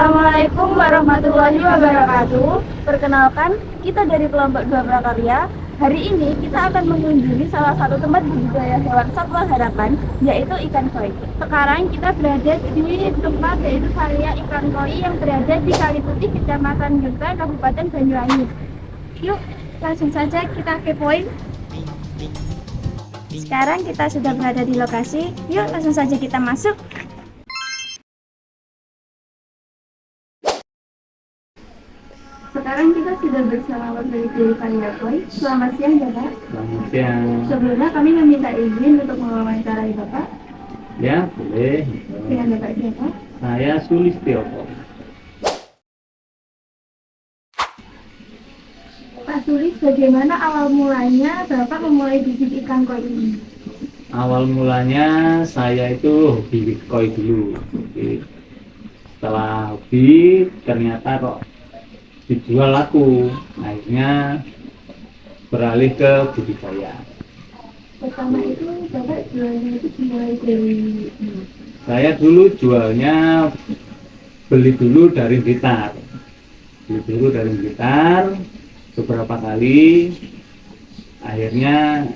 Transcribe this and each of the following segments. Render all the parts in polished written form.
Assalamualaikum warahmatullahi wabarakatuh. Perkenalkan, kita dari kelompok 2 Prakarya. Hari ini kita akan mengunjungi salah satu tempat budidaya hewan satwa harapan, yaitu ikan koi. Sekarang kita berada di tempat yaitu Karya Ikan Koi yang berada di Kaliputih, Kecamatan Ngetra, Kabupaten Banyuwangi. Yuk, langsung saja kita kepoin. Sekarang kita sudah berada di lokasi. Yuk, langsung saja kita masuk. Sekarang kita sudah bersama peneliti Karya Koi. Selamat siang, Bapak. Selamat siang. Sebelumnya kami meminta izin untuk mewawancarai Bapak. Ya, boleh. Dengan Bapak siapa? Saya Sulistyo. Pak Sulis, bagaimana awal mulanya Bapak memulai bisnis ikan koi ini? Awal mulanya saya itu hobi koi dulu. Jadi, setelah hobi ternyata kok dijual laku. Akhirnya beralih ke budidaya. Pertama itu Bapak jualnya itu mulai dari Saya dulu jualnya beli dulu dari Blitar. Beberapa kali. Akhirnya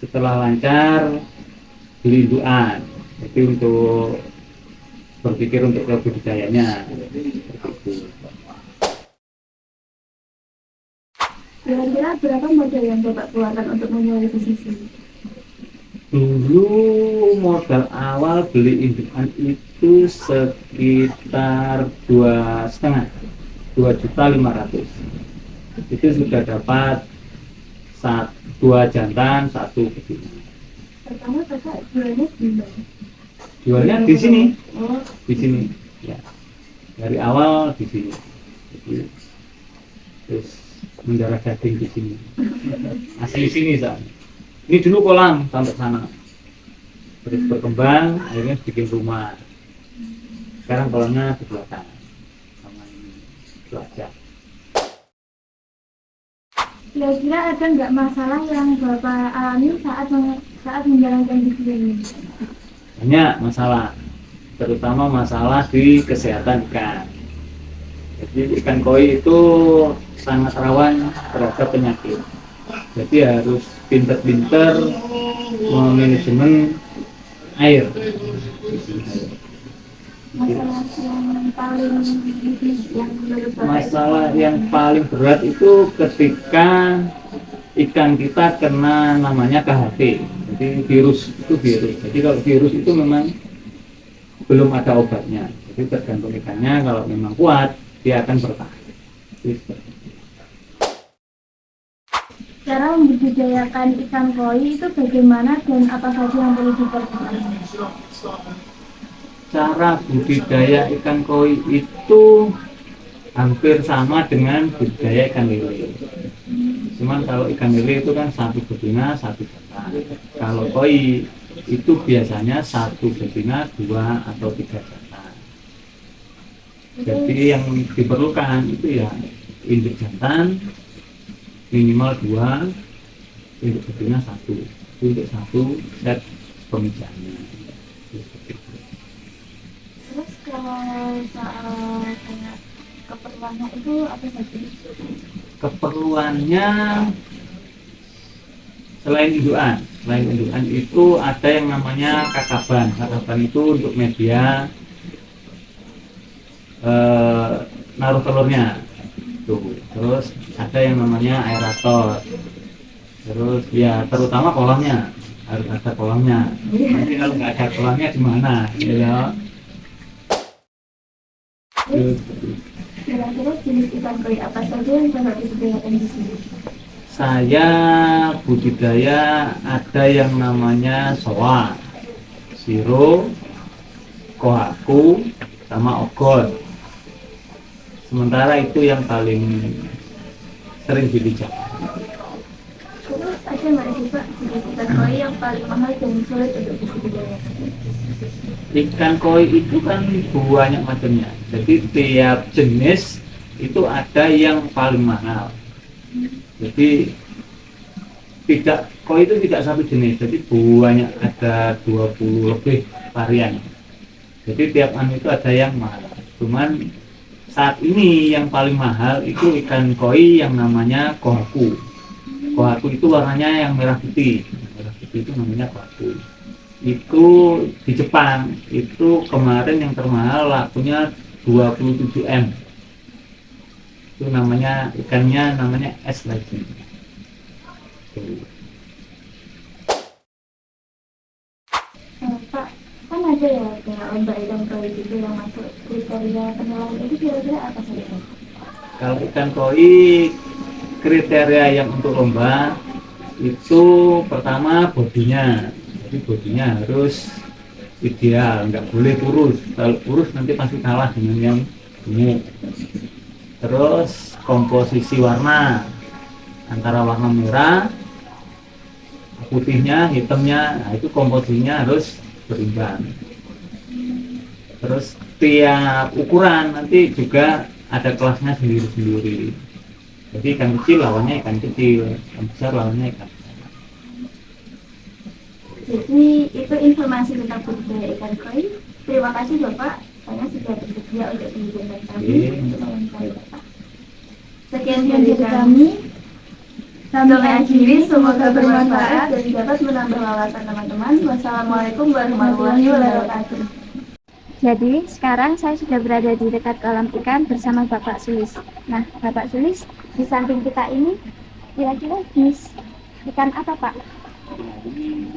setelah lancar beli indukan. Jadi untuk berpikir untuk ke budidayanya. Begitu. Kira-kira berapa modal yang Bapak keluarkan untuk memulai bisnis ini? Dulu modal awal beli indukan itu sekitar 2,5 itu sudah dapat dua jantan, satu betina. Pertama Bapak jualnya di mana? Jualnya di sini, Oh, di sini. Ya, dari awal di sini. Jadi, terus mendarah daging di sini. Asli sini soalnya. Ini dulu kolam sampai sana. Terus berkembang, akhirnya bikin rumah. Sekarang kolamnya di belakang. Sama ini, itu aja. kira-kira ada nggak masalah yang Bapak alami saat menjalankan bisnis ini? Banyak masalah, terutama masalah di kesehatan ikan. Jadi ikan koi itu sangat rawan terhadap penyakit. Jadi harus pinter-pinter memanajemen air. Masalah yang paling berat itu ketika ikan kita kena namanya KHP. Jadi virus. Jadi kalau virus itu memang belum ada obatnya. Jadi tergantung ikannya, kalau memang kuat dia akan bertahan. Cara membudidayakan ikan koi itu bagaimana dan apa saja yang perlu diperhatikan? Cara budidaya ikan koi itu hampir sama dengan budidaya ikan lele. Cuman kalau ikan lele itu kan satu betina, satu jantan. Kalau koi itu biasanya satu betina, 2 atau 3 jantan. Jadi yang diperlukan itu ya induk jantan minimal 2, induk betina 1, untuk 1 set pemijahannya. Terus kalau soal kayak keperluannya itu apa saja? Keperluannya selain indukan itu ada yang namanya kakaban. Kakaban itu untuk media naruh telurnya tuh. Terus ada yang namanya aerator. Terus ya terutama kolamnya harus ada kolamnya. Nanti kalau nggak ada kolamnya gimana ya? Kira-kira jenis ikan koi apa saja yang Bapak budidayakan di sini? Saya budidaya ada yang namanya soa, siro, kohaku, sama ogon. Sementara itu yang paling sering dibijak. Terus ada nggak sih Pak jenis ikan koi yang paling mahal dan sulit untuk dibudidayakan? Ikan koi itu kan banyak macamnya. Jadi tiap jenis itu ada yang paling mahal. Jadi koi itu tidak satu jenis. Jadi banyak, ada 20 lebih varian. Jadi tiap anu itu ada yang mahal. Cuman saat ini yang paling mahal itu ikan koi yang namanya kohaku. Kohaku itu warnanya yang merah putih. Merah putih itu namanya kohaku. Itu di Jepang itu kemarin yang termahal lakunya 27 M. Itu namanya ikannya namanya es lagi. Pak, kan ada ya kayak lomba ikan koi gitu yang masuk kriteria penilaian itu kira-kira apa saja? Kalau ikan koi kriteria yang untuk lomba itu pertama bodinya. Jadi bodinya harus ideal, nggak boleh kurus. Kalau kurus nanti pasti kalah dengan yang gemuk. Terus komposisi warna antara warna merah, putihnya, hitamnya, nah itu komposisinya harus berimbang. Terus tiap ukuran nanti juga ada kelasnya sendiri-sendiri. Jadi ikan kecil lawannya ikan kecil, ikan besar lawannya ikan besar. Jadi itu informasi tentang budidaya ikan koi. Terima kasih Bapak, saya sudah bersedia untuk mengizinkan kami untuk mewawancarai Bapak. Sekian dari kami. Kami akhiri, semoga bermanfaat dan dapat menambah wawasan teman-teman. Wassalamualaikum warahmatullahi wabarakatuh. Jadi sekarang saya sudah berada di dekat kolam ikan bersama Bapak Sulis. Nah, Bapak Sulis, di samping kita ini kira-kira jenis ikan apa, Pak? Ini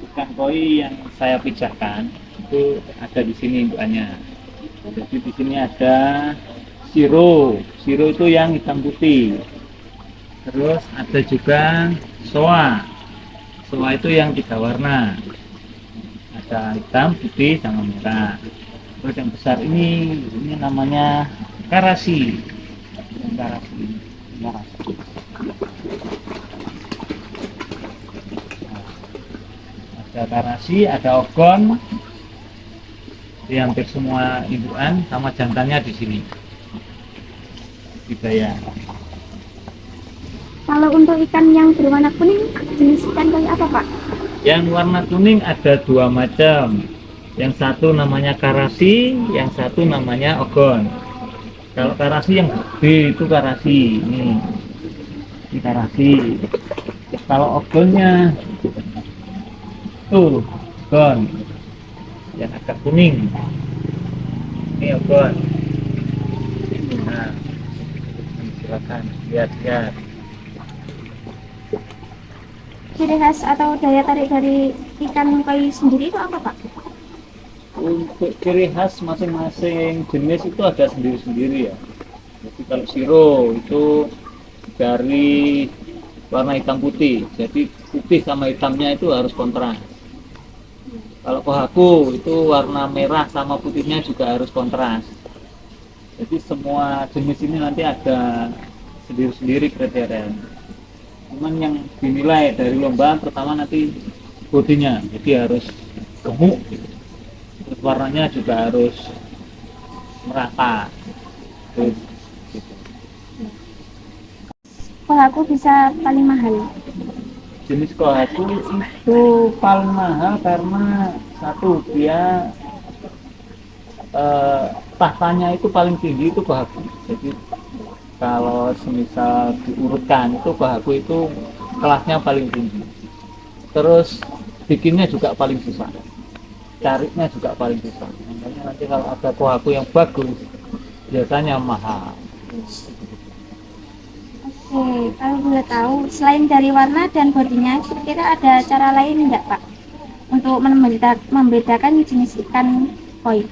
ikan koi yang saya pijahkan itu ada di sini indukannya. Jadi di sini ada siro itu yang hitam putih. Terus ada juga soa itu yang 3 warna. Ada hitam, putih, sama merah. Terus yang besar ini namanya karasi. Nah, ada karasi, ada ogon. Di hampir semua indukan sama jantannya di sini. Budidaya. Kalau untuk ikan yang berwarna kuning, jenis ikan koi apa, Pak? Yang warna kuning ada 2 macam. Yang satu namanya karasi, yang satu namanya ogon. Kalau karasi yang gede itu karasi. Ini karasi. Kalau ogonnya tuh ogon yang agak kuning. Ini ogon. Nah, silakan lihat-lihat. Ciri khas atau daya tarik dari ikan koi sendiri itu apa, Pak? Untuk ciri khas masing-masing jenis itu ada sendiri-sendiri ya. Jadi kalau siro itu dari warna hitam putih, jadi putih sama hitamnya itu harus kontras. Kalau kohaku itu warna merah sama putihnya juga harus kontras. Jadi semua jenis ini nanti ada sendiri-sendiri kriteria. Cuman yang dinilai dari lomba pertama nanti bodinya, jadi harus gemuk, terus warnanya juga harus merata. Terus, gitu. Kohaku bisa paling mahal. Jenis kohaku itu paling mahal karena satu dia tahtanya itu paling tinggi itu kohaku. Jadi kalau semisal diurutkan itu kohaku itu kelasnya paling tinggi. Terus bikinnya juga paling susah, carinya juga paling susah. Makanya nanti kalau ada kohaku yang bagus biasanya mahal. Oke, kalau boleh tahu, selain dari warna dan bodinya, kira-kira ada cara lain enggak, Pak? Untuk membedakan jenis ikan koi.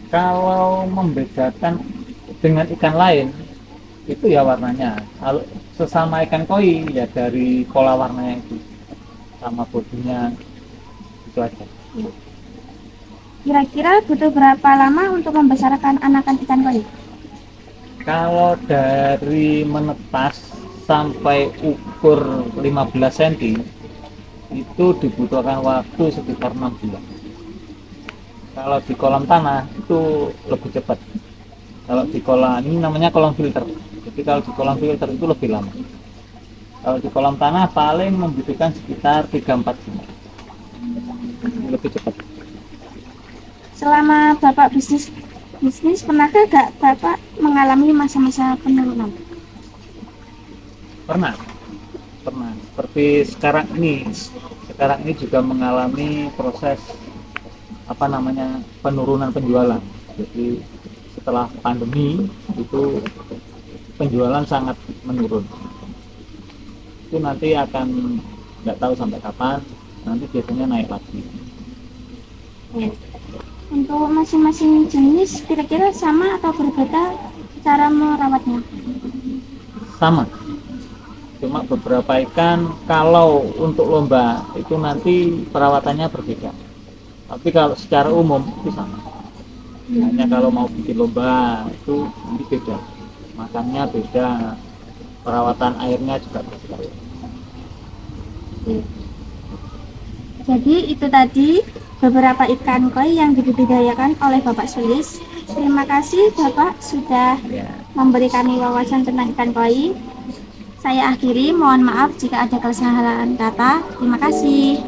Kalau membedakan dengan ikan lain itu ya warnanya. Kalau sesama ikan koi ya dari pola warnanya itu sama bodinya itu aja. Kira-kira butuh berapa lama untuk membesarkan anakan ikan koi? Kalau dari menetas sampai ukur 15 cm itu dibutuhkan waktu sekitar 6 bulan. Kalau di kolam tanah itu lebih cepat. Kalau di kolam ini namanya kolam filter. Jadi kalau di kolam filter itu lebih lama. Kalau di kolam tanah paling membutuhkan sekitar 3-4 bulan. Lebih cepat. Selama Bapak bisnis bisnis, pernahkah gak Bapak mengalami masa-masa penurunan? Pernah, pernah. Seperti sekarang ini juga mengalami proses penurunan penjualan. Jadi setelah pandemi itu penjualan sangat menurun. Itu nanti akan nggak tahu sampai kapan, nanti biasanya naik lagi. Untuk masing-masing jenis kira-kira sama atau berbeda cara merawatnya? Sama, cuma beberapa ikan kalau untuk lomba itu nanti perawatannya berbeda, tapi kalau secara umum itu sama. Hanya kalau mau bikin lomba itu nanti beda, makannya beda, perawatan airnya juga beda. Jadi itu tadi beberapa ikan koi yang dibudidayakan oleh Bapak Sulis. Terima kasih Bapak sudah memberi kami wawasan tentang ikan koi. Saya akhiri, mohon maaf jika ada kesalahan kata. Terima kasih.